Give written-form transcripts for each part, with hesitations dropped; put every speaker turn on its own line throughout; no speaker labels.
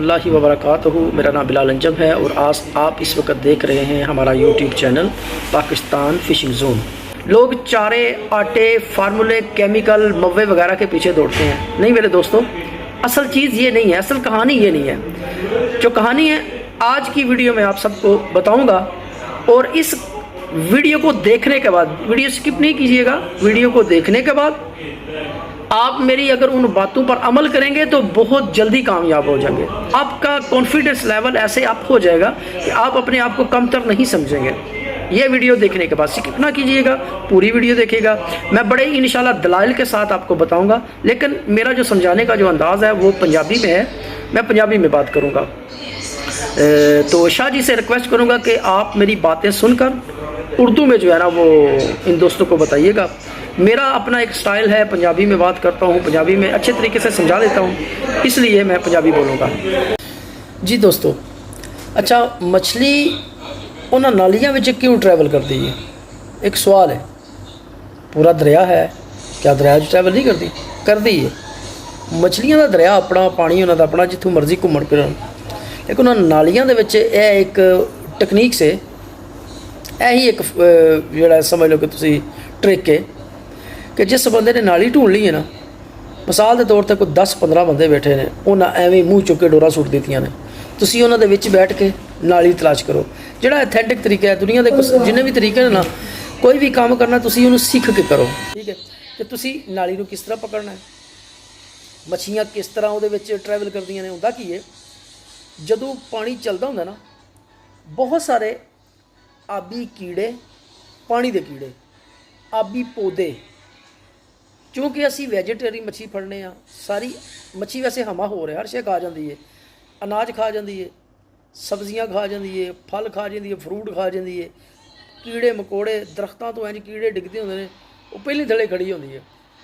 रहमतुल्लाहि व बरकातहू। मेरा नाम बिलाल अंजम है और आज आप इस वक्त देख रहे हैं हमारा YouTube channel Pakistan phishing zone. लोग चारे, आटे, फार्मूले, केमिकल, मव्वे वगैरह के पीछे दौड़ते हैं। नहीं मेरे दोस्तों, असल चीज़ ये नहीं है, असल कहानी ये नहीं है। जो कहानी है आज की वीडियो में आप सबको बताऊँगा और इस वीडियो को देखने के बाद, वीडियो स्किप नहीं कीजिएगा, वीडियो को देखने के बाद आप मेरी अगर उन बातों पर अमल करेंगे तो बहुत जल्दी कामयाब हो जाएंगे। आपका कॉन्फिडेंस लेवल ऐसे अप हो जाएगा कि आप अपने आप को कमतर नहीं समझेंगे। ये वीडियो देखने के बाद स्किप ना कीजिएगा, पूरी वीडियो देखिएगा। मैं बड़े इंशाल्लाह दलाइल के साथ आपको बताऊंगा, लेकिन मेरा जो समझाने का जो अंदाज़ है वो पंजाबी में है। मैं पंजाबी में बात करूँगा। तो शाह जी से रिक्वेस्ट करूँगा कि आप मेरी बातें सुनकर उर्दू में जो है ना वो इन दोस्तों को बताइएगा। मेरा अपना एक स्टाइल है, पंजाबी में बात करता हूँ, पंजाबी में अच्छे तरीके से समझा देता हूँ, इसलिए मैं पंजाबी बोलूँगा। जी दोस्तों, अच्छा मछली उन्होंने नालियाँ में क्यों ट्रैवल करती है? एक सवाल है। पूरा दरिया है, क्या दरिया ट्रैवल नहीं करती? करती है। मछलियां का दरिया अपना, पानी उन्होंने अपना, जितों मर्जी घूमन फिरन, लेकिन उन्होंने नालियां दे विच एक टेक्नीक से यही एक जोड़ा समझ लो कि तुसी ट्रिक है कि जिस बंदे ने नाली ढूंढ ली है ना, मिसाल के तौर पर कोई 10-15 बंदे बैठे ने, उन्हें एवं मूँह चुक के डोरा सुट दित्तियां ने, तुसी उन्हां दे विच बैठ के नाली तलाश करो। जिहड़ा एथेंटिक तरीका है, दुनिया के जिन्ने भी तरीके ना, कोई भी काम करना तुसी उन्हें सीख के करो। ठीक है, कि तुसी नाली नूं किस तरह पकड़ना है, मच्छियां किस तरह उहदे विच ट्रैवल करदियां ने। हुंदा की है, जदों पानी चलदा हुंदा ना, बहुत सारे आबी कीड़े, पानी दे कीड़े, आबी पौधे, क्योंकि असी वैजीटेरियन मच्छी फड़ने आ, सारी मच्छी वैसे हमा हो रहा, हर शे खा जाती है, अनाज खा जाती है, सब्जियां खा जाती है, फल खा जाती है, फ्रूट खा जाती है, कीड़े मकोड़े दरख्तों तो इंज कीड़े डिगते होंगे ने, वो पहली थले खड़ी होती है,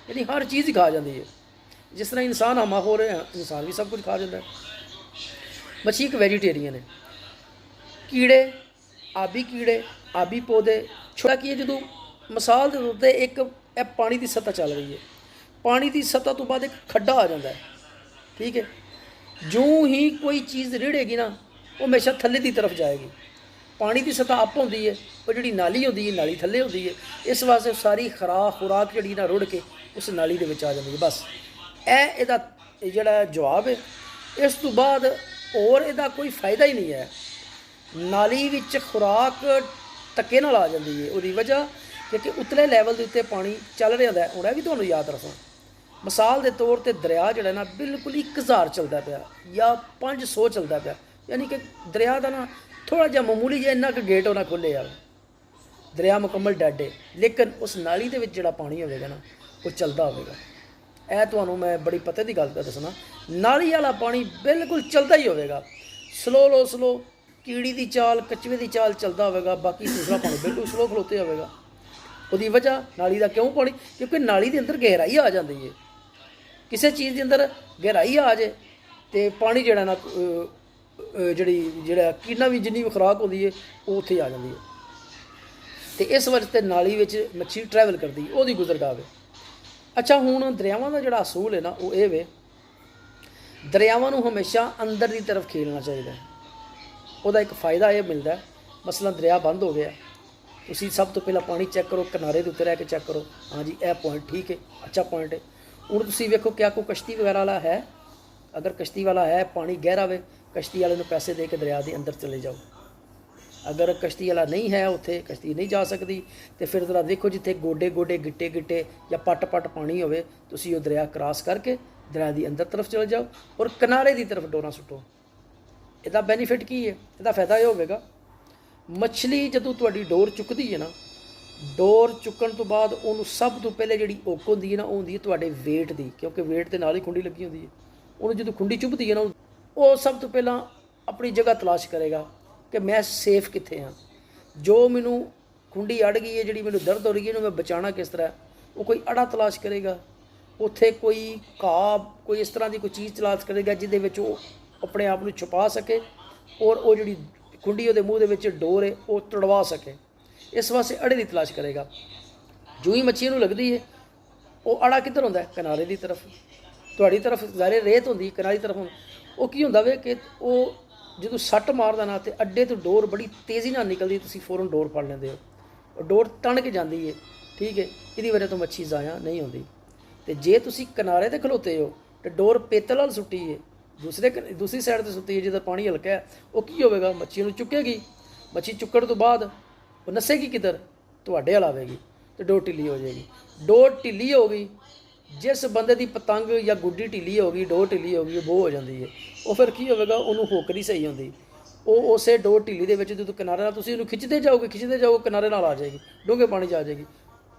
यानी हर चीज़ ही खा जाती है। जिस तरह इंसान हमा हो रहे हैं, इंसान भी सब कुछ खा जाता है। मच्छी एक वैजीटेरियन है। कीड़े, आबी पौधे, छोटा की है, जो मिसाल के तौर पर एक पानी की सतह चल रही है, पानी की सतह तो बाद एक खड्डा आ जाता है। ठीक है, जो ही कोई चीज़ रिड़ेगी ना, वो हमेशा थले की तरफ जाएगी। पानी की सतह अप होती है, और जी नाली होती है, नाली थले होती है। इस वास्ते सारी खुराक जी ना रुड़ के उस नाली के आ जाती है। बस यदा जोड़ा जवाब है। इस तो बाद और यदा कोई फायदा ही नहीं है। नाली विच खुराक धक्के नाल आ जाती है, उसकी वजह क्योंकि उतले लैवल के उत्ते पानी चल रहा है। उन्हें भी तुहानूं याद रखो, मिसाल के तौर पर दरिया जोड़ा ना बिल्कुल 1000 चलता पाया या 500 चलता पाया, यानी कि दरिया का ना थोड़ा जहा मामूली जहा इन्ना गेट उन्हें खोले आ, दरिया मुकम्मल डैड है। लेकिन उस नाली के जोड़ा पानी होगा ना, वो चलता होगा। यह तुहानूं मैं बड़ी पते की गल दसना, नाली वाला पानी बिल्कुल चलता ही होगा, स्लो कीड़ी की चाल, कछुए की चाल चलता होगा, बाकी दूसरा पानी बिल्कुल स्लो खलोते होगा। उसकी वजह नाली का क्यों पानी, क्योंकि नाली के अंदर गहराई आ जाती है। किसी चीज़ के अंदर गहराई आ जाए तो पानी जोड़ा ना जोड़ा किन्ना भी जिन्नी भी खुराक होती है वो उत्थे आ जाती है। तो इस वजह नाली में मच्छी ट्रैवल करती है, वो गुजरगाह है। अच्छा हुण दरियावां का जोड़ा असूल है ना, वो ये वे, दरियावां नूं हमेशा अंदर की तरफ खेलना चाहिए। उसका एक फ़ायदा यह मिलता है, मसलन दरिया बंद हो गया, तुसी सब तो पहला पानी चैक करो, किनारे के उत्ते रह के चैक करो, हाँ जी यह पॉइंट ठीक है, अच्छा पॉइंट है। हुण तुसी वेखो क्या कोई कश्ती वगैरह वाला है, अगर कश्ती वाला है, पानी गहरा वे, कश्ती वाले नूं पैसे दे के दरिया के अंदर चले जाओ। अगर कश्ती वाला नहीं है, उत्थे कश्ती नहीं जा सकती, तो फिर जरा देखो जिथे गोडे गिट्टे या पट पानी होवे, तुसी वो दरिया क्रॉस करके दरिया की अंदर तरफ चले जाओ और किनारे की तरफ डोरा सुटो। इसका बेनीफिट की है, इसका फायदा यह होगा, मछली जदों तुहाडी डोर चुकती है ना, डोर चुकन तो बाद उन्होंने सब तो पहले जी ओक होंदी है ना, वो होंदी है तुहाडे वेट की, क्योंकि वेट के नाल ही खुंडी लगी होंदी है। उन्होंने जो खुंडी चुभती है ना, वो सब तो पहला अपनी जगह तलाश करेगा कि मैं सेफ कित्थे हाँ, जो मैनू खुंडी अड़ गई है, जी मैनू दर्द हो रही है, मैं बचाना किस तरह, वो कोई अड़ा तलाश करेगा, उत्थे कोई घाह, कोई इस तरह की कोई चीज़ तलाश करेगा जिहदे विच वो अपने आप को छुपा सके और वो जी खुंडी वो मूँह के डोर है वो तड़वा सके। इस वास्ते अड़े की तलाश करेगा। जो ही मच्छी लगती है वो अड़ा किधर होंदा है, किनारे की तरफ। ਤੁਹਾਡੀ ਤਰਫ ਜ਼ਾਰੇ ਰੇਤ ਹੁੰਦੀ, ਕਿਨਾਰੀ ਤਰਫ ਉਹ ਕੀ ਹੁੰਦਾ ਵੇ ਕਿ ਉਹ ਜਦੋਂ ਸੱਟ ਮਾਰਦਾ ਨਾ ਤੇ ਅੱਡੇ ਤੋਂ ਡੋਰ ਬੜੀ ਤੇਜ਼ੀ ਨਾਲ ਨਿਕਲਦੀ, ਤੁਸੀਂ ਫੌਰਨ ਡੋਰ ਫੜ ਲੈਂਦੇ ਹੋ, ਉਹ ਡੋਰ ਤਣ ਕੇ ਜਾਂਦੀ ਹੈ, ਠੀਕ ਹੈ। ਇਹਦੀ ਵਜ੍ਹਾ ਤੋਂ ਮੱਛੀ ਜ਼ਾਇਆ ਨਹੀਂ ਹੁੰਦੀ। ਤੇ ਜੇ ਤੁਸੀਂ ਕਿਨਾਰੇ ਤੇ ਖਲੋਤੇ ਹੋ ਤੇ ਡੋਰ ਪੇਤਲ ਨਾਲ ਸੁੱਟੀ ਹੈ, ਦੂਸਰੀ ਸਾਈਡ ਤੇ ਸੁੱਟੀ ਹੈ ਜਿੱਦਾਂ ਪਾਣੀ ਹਲਕਾ ਹੈ, ਉਹ ਕੀ ਹੋਵੇਗਾ, ਮੱਛੀ ਨੂੰ ਚੁੱਕੇਗੀ। ਮੱਛੀ ਚੁੱਕਣ ਤੋਂ ਬਾਅਦ ਉਹ ਨੱਸੇਗੀ ਕਿੱਧਰ, ਤੁਹਾਡੇ ਵੱਲ ਆਵੇਗੀ ਤੇ ਡੋਰ ਢਿੱਲੀ ਹੋ ਜਾਏਗੀ। ਡੋਰ ਢਿੱਲੀ ਹੋ ਗਈ, ਜਿਸ ਬੰਦੇ ਦੀ ਪਤੰਗ ਜਾਂ ਗੁੱਡੀ ਢਿੱਲੀ ਹੋ ਗਈ, ਡੋਰ ਢਿੱਲੀ ਹੋ ਗਈ, ਉਹ ਬੋਹ ਹੋ ਜਾਂਦੀ ਹੈ। ਉਹ ਫਿਰ ਕੀ ਹੋਵੇਗਾ, ਉਹਨੂੰ ਹੁੱਕ ਨਹੀਂ ਸਹੀ ਹੁੰਦੀ, ਉਹ ਉਸੇ ਡੋਰ ਢਿੱਲੀ ਦੇ ਵਿੱਚ ਜਦੋਂ ਕਿਨਾਰੇ ਨਾਲ ਤੁਸੀਂ ਉਹਨੂੰ ਖਿੱਚਦੇ ਜਾਓਗੇ ਕਿਨਾਰੇ ਨਾਲ ਆ ਜਾਏਗੀ, ਡੂੰਘੇ ਪਾਣੀ 'ਚ ਆ ਜਾਏਗੀ।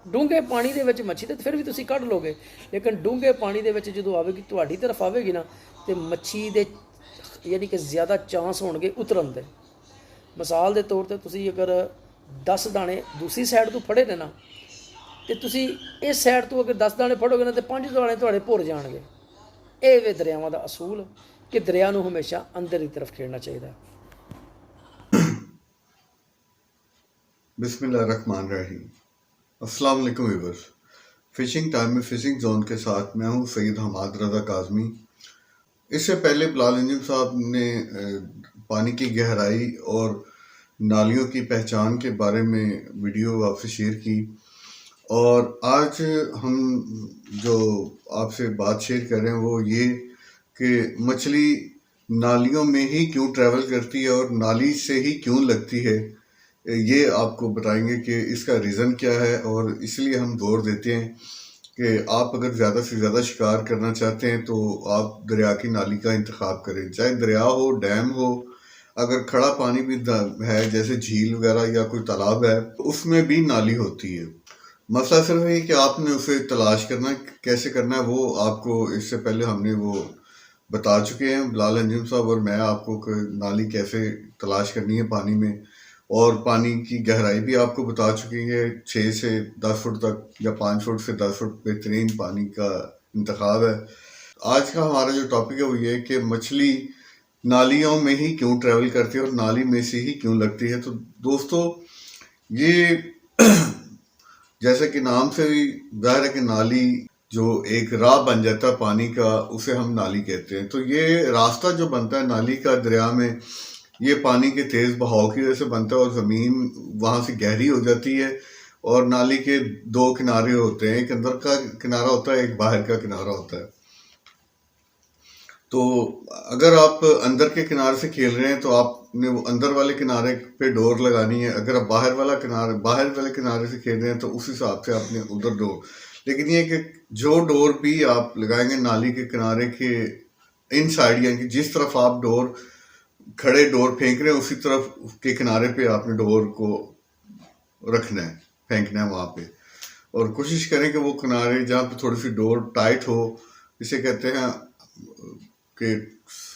ਡੂੰਘੇ ਪਾਣੀ ਦੇ ਵਿੱਚ ਮੱਛੀ ਤਾਂ ਫਿਰ ਵੀ ਤੁਸੀਂ ਕੱਢ ਲਓਗੇ, ਲੇਕਿਨ ਡੂੰਘੇ ਪਾਣੀ ਦੇ ਵਿੱਚ ਜਦੋਂ ਆਵੇਗੀ, ਤੁਹਾਡੀ ਤਰਫ ਆਵੇਗੀ ਨਾ, ਤੇ ਮੱਛੀ ਦੇ ਯਾਨੀ ਕਿ ਜ਼ਿਆਦਾ ਚਾਂਸ ਹੋਣਗੇ ਉਤਰਨ ਦੇ। ਮਿਸਾਲ ਦੇ ਤੌਰ 'ਤੇ ਤੁਸੀਂ ਅਗਰ 10 ਦਾਣੇ ਦੂਸਰੀ ਸਾਈਡ ਤੋਂ ਫੜੇ ਨੇ ਨਾ, ਤੇ ਤੁਸੀਂ ਇਸ ਸਾਈਡ ਤੋਂ ਅਗਰ 10 ਦਾਣੇ ਫੜੋਗੇ ਨਾ, ਤੇ 5 ਦਾਣੇ ਤੁਹਾਡੇ ਭੁਰ ਜਾਣਗੇ। ਇਹ ਵੇ ਦਰਿਆਵਾਂ ਦਾ ਅਸੂਲ ਕਿ ਦਰਿਆ ਨੂੰ ਹਮੇਸ਼ਾ ਅੰਦਰ ਦੀ ਤਰਫ ਖੇਡਣਾ ਚਾਹੀਦਾ।
बिस्मिल्लाहिर्रहमानिर्रहीम। अस्सलाम वालेकुम व्यूअर्स। फ़िशिंग टाइम में फ़िशिंग जोन के साथ मैं हूं सैयद हमाद रज़ा काज़मी। इससे पहले बिलाल अंजुम साहब ने पानी की गहराई और नालियों की पहचान के बारे में वीडियो आपसे शेयर की, और आज हम जो आपसे बात शेयर कर रहे हैं वो ये कि मछली नालियों में ही क्यों ट्रैवल करती है और नाली से ही क्यों लगती है, ये आपको बताएंगे कि इसका रीज़न क्या है। और इसलिए हम जोर देते हैं कि आप अगर ज़्यादा से ज़्यादा शिकार करना चाहते हैं तो आप दरिया की नाली का इंतखाब करें, चाहे दरिया हो, डैम हो। अगर खड़ा पानी भी है जैसे झील वगैरह या कोई तालाब है, तो उसमें भी नाली होती है। मसला सिर्फ है कि आपने उसे तलाश करना, कैसे करना है वो आपको इससे पहले हमने वो बता चुके हैं बिलाल अंजुम साहब और मैं आपको कि नाली कैसे तलाश करनी है पानी में, और पानी की गहराई भी आपको बता चुकी है। 6 से 10 फुट तक या 5 फुट से 10 फुट बेहतरीन पानी का इंतखाब है। आज का हमारा जो टॉपिक है वो ये है कि मछली नालियों में ही क्यों ट्रैवल करती है और नाली में से ही क्यों लगती है। तो दोस्तों, ये जैसे कि नाम से भी जाहिर है कि नाली जो एक राह बन जाता है पानी का, उसे हम नाली कहते हैं। तो ये रास्ता जो बनता है नाली का दरिया में, ये पानी के तेज़ बहाव की वजह से बनता है और ज़मीन वहाँ से गहरी हो जाती है। और नाली के 2 किनारे होते हैं, एक अंदर का किनारा होता है, एक बाहर का किनारा होता है। तो अगर आप अंदर के किनारे से खेल रहे हैं तो आपने वो अंदर वाले किनारे पे डोर लगानी है। अगर आप बाहर वाले किनारे से खेल रहे हैं तो उस हिसाब से आपने उधर डोर। लेकिन ये कि जो डोर भी आप लगाएंगे नाली के किनारे के इन साइड, यानी कि जिस तरफ आप खड़े डोर फेंक रहे हैं उसी तरफ के किनारे पे आपने डोर को रखना है, फेंकना है वहाँ पे। और कोशिश करें कि वो किनारे जहाँ पे थोड़ी सी डोर टाइट हो, इसे कहते हैं कि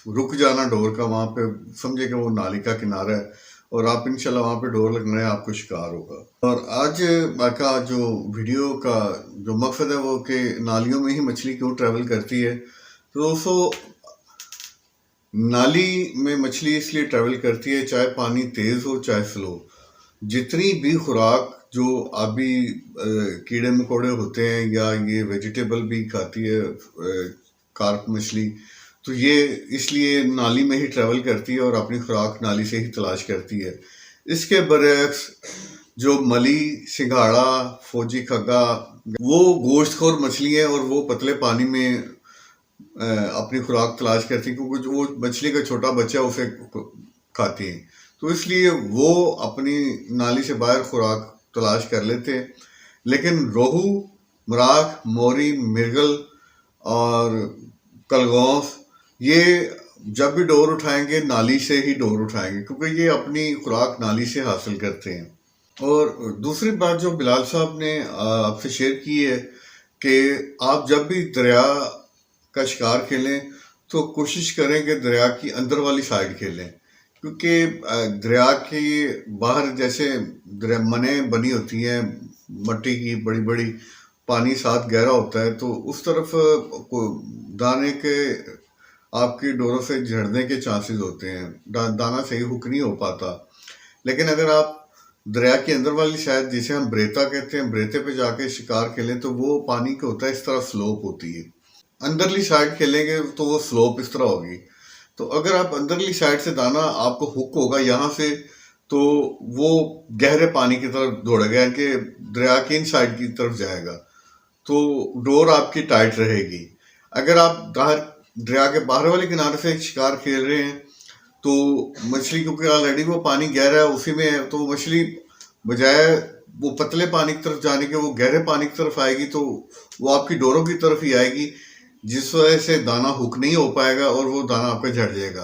रुक जाना डोर का, वहाँ पे समझे कि वो नाली का किनारा है और आप इंशाल्लाह वहाँ पे डोर लगना है, आपको शिकार होगा। और आज का जो वीडियो का जो मकसद है वो कि नालियों में ही मछली क्यों ट्रैवल करती है। तो दोस्तों, नाली में मछली इसलिए ट्रैवल करती है, चाहे पानी तेज़ हो चाहे स्लो। जितनी भी खुराक जो आबी कीड़े मकोड़े होते हैं या ये वेजिटेबल भी खाती है कार्प मछली, तो ये इसलिए नाली में ही ट्रैवल करती है और अपनी खुराक नाली से ही तलाश करती है। इसके बरक्स जो मली, सिंघाड़ा, फौजी खग्गा, वो गोश्तखोर मछली है और वो पतले पानी में अपनी खुराक तलाश करती है, क्योंकि वो मछली का छोटा बच्चा उसे खाती है। तो इसलिए वो अपनी नाली से बाहर खुराक तलाश कर लेते हैं। लेकिन रोहू, मराक, मोरी, मिर्गल और कलगौस ये जब भी डोर उठाएंगे नाली से ही डोर उठाएंगे, क्योंकि ये अपनी खुराक नाली से हासिल करते हैं। और दूसरी बात जो बिलाल साहब ने आपसे शेयर की है कि आप जब भी दरिया का शिकार खेलें तो कोशिश करें कि दरिया की अंदर वाली साइड खेलें, क्योंकि दरिया के बाहर जैसे मने बनी होती हैं मट्टी की बड़ी बड़ी, पानी साथ गहरा होता है, तो उस तरफ दाने के आपकी डोरों से झड़ने के चांसेस होते हैं, दाना सही हुक नहीं हो पाता। लेकिन अगर आप दरिया के अंदर वाली साइड, जिसे हम ब्रेता कहते हैं, ब्रेते पे जाके शिकार खेलें तो वो पानी का होता है इस तरह स्लोप होती है। अंदरली साइड खेलेंगे तो वो स्लोप इस तरह होगी। तो अगर आप अंदरली साइड से दाना आपको हुक होगा यहाँ से, तो वो गहरे पानी की तरफ दौड़ेगा, यानी कि दरिया की इन साइड की तरफ जाएगा, तो डोर आपकी टाइट रहेगी। अगर आप दरिया के बाहर वाले किनारे से शिकार खेल रहे हैं तो मछली, क्योंकि ऑलरेडी वो पानी गहरा है उसी में है, तो मछली बजाय वो पतले पानी की तरफ जाने के वो गहरे पानी की तरफ आएगी, तो वो आपकी डोरों की तरफ ही आएगी, जिस वजह से दाना हुक नहीं हो पाएगा और वो दाना आपका झड़ जाएगा।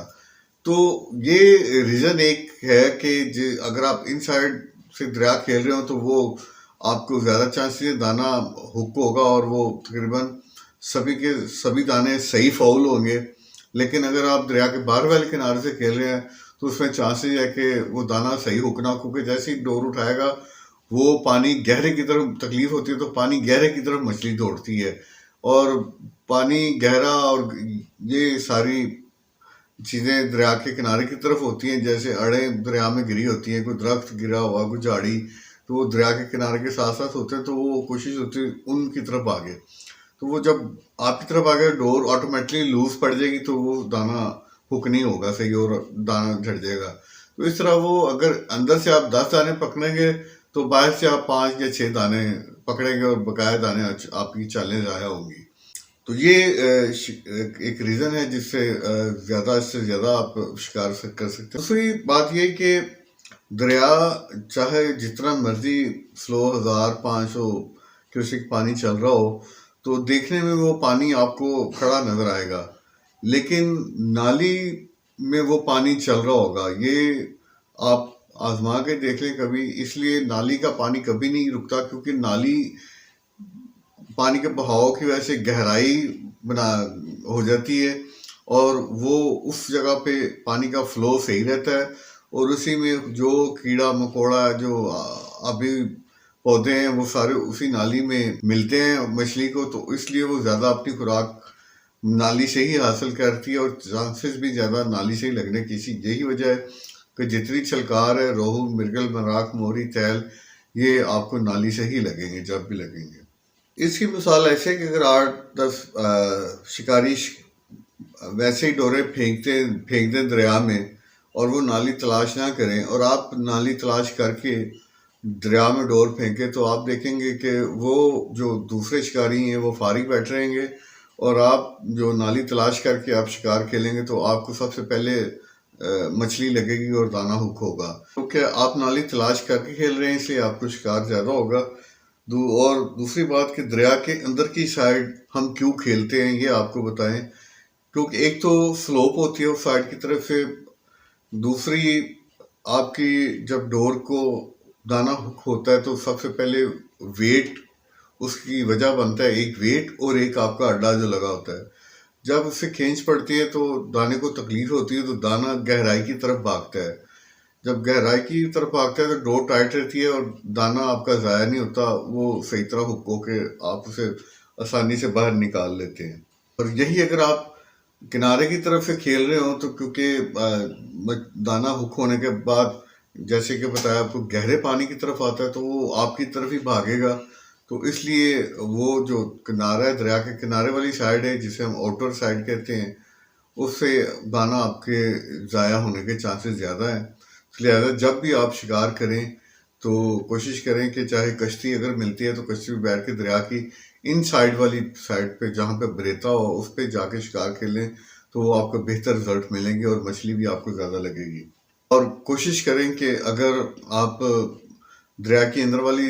तो ये रीज़न एक है कि अगर आप इन साइड से दरिया खेल रहे हो तो वो आपको ज़्यादा चांसेस है दाना हुक होगा और वो तकरीबन सभी के सभी दाने सही फाउल होंगे। लेकिन अगर आप दरिया के बाहर वाले किनारे से खेल रहे हैं तो उसमें चांसेस है कि वो दाना सही हुक ना हो, क्योंकि जैसे ही डोर उठाएगा वो पानी गहरे की तरफ तकलीफ होती है, तो पानी गहरे की तरफ मछली दौड़ती है, और पानी गहरा और ये सारी चीज़ें दरिया के किनारे की तरफ होती हैं, जैसे अड़े दरिया में गिरी होती हैं, कोई दरख्त गिरा हुआ, कोई झाड़ी, तो वो दरिया के किनारे के साथ साथ होते हैं, तो वो कोशिश होती है उनकी तरफ आगे। तो वो जब आपकी तरफ आ गया डोर ऑटोमेटिकली लूज पड़ जाएगी, तो वो दाना हुक नहीं होगा सही और दाना झड़ जाएगा। तो इस तरह वो अगर अंदर से आप 10 दाने पकड़ेंगे तो बाहर से आप 5 या 6 दाने पकड़ेंगे और बकाया दाने आपकी चालें ज़ाया होंगी। तो ये एक रीज़न है जिससे ज़्यादा से ज़्यादा आप शिकार कर सकते हैं। दूसरी बात ये कि दरिया चाहे जितना मर्जी फ्लो 1500 क्यूसिक पानी चल रहा हो, तो देखने में वो पानी आपको खड़ा नजर आएगा, लेकिन नाली में वो पानी चल रहा होगा। ये आप आजमा के देख लें कभी। इसलिए नाली का पानी कभी नहीं रुकता, क्योंकि नाली पानी के बहाव की वजह से गहराई बना हो जाती है और वो उस जगह पे पानी का फ्लो सही रहता है, और उसी में जो कीड़ा मकोड़ा जो अभी पौधे हैं वो सारे उसी नाली में मिलते हैं मछली को, तो इसलिए वो ज़्यादा अपनी खुराक नाली से ही हासिल करती है और चांसेस भी ज़्यादा नाली से ही लगने की। यही वजह है कि जितनी छलकार है, रोहू, मृगल, मराक, मोरी, तैल, ये आपको नाली से ही लगेंगे जब भी लगेंगे। इसकी मिसाल ऐसे कि अगर 8-10 शिकारी वैसे ही डोरे फेंक दें दरिया में और वो नाली तलाश ना करें, और आप नाली तलाश करके दरिया में डोर फेंके, तो आप देखेंगे कि वो जो दूसरे शिकारी हैं वो फारिग बैठ रहेंगे, और आप जो नाली तलाश करके आप शिकार खेलेंगे तो आपको सबसे पहले मछली लगेगी और दाना हुक होगा, क्योंकि आप नाली तलाश करके खेल रहे हैं, इसलिए आपको शिकार ज़्यादा होगा। और दूसरी बात कि दरिया के अंदर की साइड हम क्यों खेलते हैं ये आपको बताएं, क्योंकि एक तो स्लोप होती है उस साइड की तरफ से, दूसरी आपकी जब डोर को दाना हुक होता है तो सबसे पहले वेट उसकी वजह बनता है, एक वेट और एक आपका अड्डा जो लगा होता है। जब उससे खींच पड़ती है तो दाने को तकलीफ होती है, तो दाना गहराई की तरफ भागता है। जब गहराई की तरफ भागता है तो डोर टाइट रहती है और दाना आपका ज़ाया नहीं होता, वो सही तरह हुक होके आप उसे आसानी से बाहर निकाल लेते हैं। और यही अगर आप किनारे की तरफ से खेल रहे हो, तो क्योंकि दाना हुक होने के बाद जैसे कि बताया आपको गहरे पानी की तरफ आता है, तो वो आपकी तरफ ही भागेगा, तो इसलिए वो जो किनारा है, दरिया के किनारे वाली साइड है जिसे हम आउटर साइड कहते हैं, उससे दाना आपके ज़ाया होने के चांसेस ज़्यादा हैं। लिहाजा जब भी आप शिकार करें तो कोशिश करें कि चाहे कश्ती अगर मिलती है तो कश्ती में बैठ के दरिया की इन साइड वाली साइड पे जहाँ पे बरेता हो उस पे जाके शिकार खेलें, तो वो आपको बेहतर रिजल्ट मिलेंगे और मछली भी आपको ज़्यादा लगेगी। और कोशिश करें कि अगर आप दरिया की अंदर वाली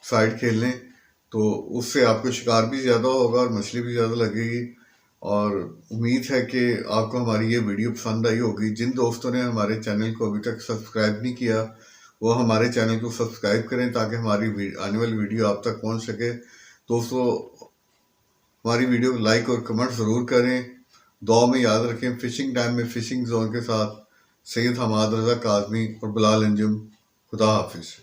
साइड खेल लें तो उससे आपको शिकार भी ज़्यादा होगा और मछली भी ज़्यादा लगेगी। और उम्मीद है कि आपको हमारी ये वीडियो पसंद आई होगी। जिन दोस्तों ने हमारे चैनल को अभी तक सब्सक्राइब नहीं किया वो हमारे चैनल को सब्सक्राइब करें ताकि हमारी आने वाली वीडियो आप तक पहुंच सके। दोस्तों, हमारी वीडियो को लाइक और कमेंट ज़रूर करें। दुआ में याद रखें। फिशिंग टाइम में फिशिंग जोन के साथ सैयद हमाद रज़ा काज़मी और बिलाल अंजुम। खुदा हाफिज़।